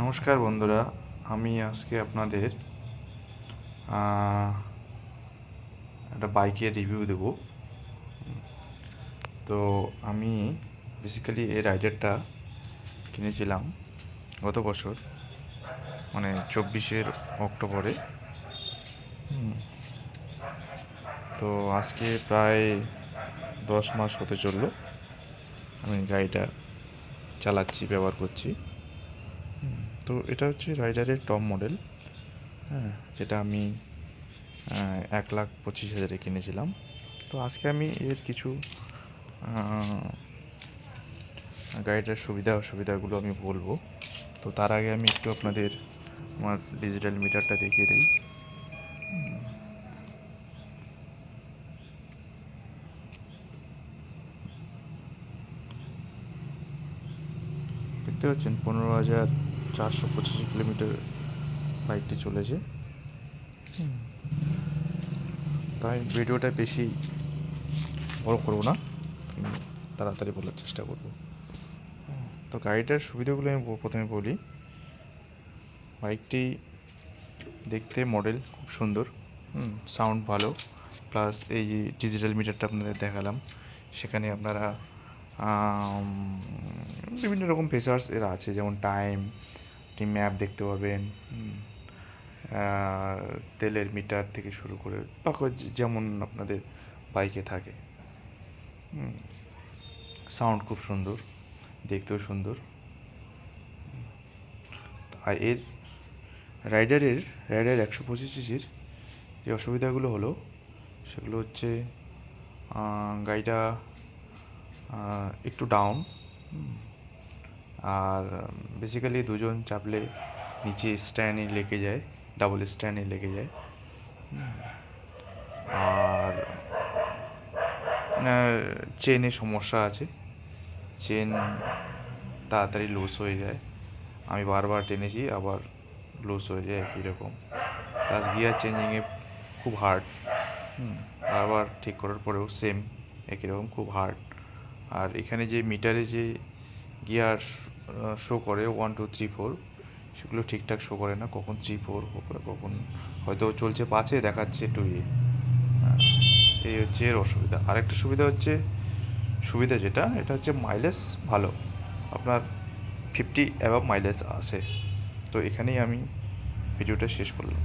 নমস্কার বন্ধুরা, আমি আজকে আপনাদের একটা বাইকের রিভিউ দেব। তো আমি বেসিক্যালি এই রাইডারটা কিনেছিলাম গত বছর, মানে 24 অক্টোবরে। তো আজকে প্রায় 10 মাস হতে চললো আমি গাড়িটা চালাচ্ছি, ব্যবহার করছি। তো এটা হচ্ছে রাইডারের টপ মডেল, হ্যাঁ, যেটা আমি 1,25,000-এ কিনেছিলাম। তো আজকে আমি এর কিছু গাড়িটার সুবিধা অসুবিধাগুলো আমি বলবো। তো তার আগে আমি একটু আপনাদের আমার ডিজিটাল মিটারটা দেখিয়ে দিই। দেখতে পাচ্ছেন 15,485 কিলোমিটার বাইকটি চলেছে। তাই ভিডিওটা বেশি বড় করবো না, তাড়াতাড়ি বলার চেষ্টা করব। তো গাড়িটার সুবিধাগুলো আমি প্রথমে বলি। বাইকটি দেখতে মডেল খুব সুন্দর, সাউন্ড ভালো, প্লাস এই যে ডিজিটাল মিটারটা আপনাদের দেখালাম, সেখানে আপনারা বিভিন্ন রকম ফিচার্স এর আছে, যেমন টাইম, ম্যাপ দেখতে পাবেন, তেলের মিটার থেকে শুরু করে বাকি যেমন আপনাদের বাইকে থাকে। সাউন্ড খুব সুন্দর, দেখতেও সুন্দর। আর এর রাইডার 125 সিসির যে অসুবিধাগুলো হলো সেগুলো হচ্ছে গাড়িটা একটু ডাউন, আর বেসিক্যালি দুজন চাপলে নিচে স্ট্যান্ডে লেগে যায়, ডাবল স্ট্যান্ডে লেগে যায়। আর চেনের সমস্যা আছে, চেন তাড়াতাড়ি লুজ হয়ে যায়। আমি বারবার টেনেছি, আবার লুজ হয়ে যায় একই রকম। প্লাস গিয়ার চেঞ্জিংয়ে খুব হার্ড, বারবার ঠিক করার পরেও সেম একই রকম, খুব হার্ড। আর এখানে যে মিটারে যে গিয়ার শো করে 1 2 3 4, সেগুলো ঠিকঠাক শো করে না, কখন 3 4, কখন হয়তো চলছে 5-এ দেখাচ্ছে 2-এ। এই হচ্ছে এর অসুবিধা। আরেকটা সুবিধা যেটা, এটা হচ্ছে মাইলেজ ভালো, আপনার 50 অ্যাবাভ মাইলেজ আসে। তো এখানেই আমি ভিডিওটা শেষ করলাম।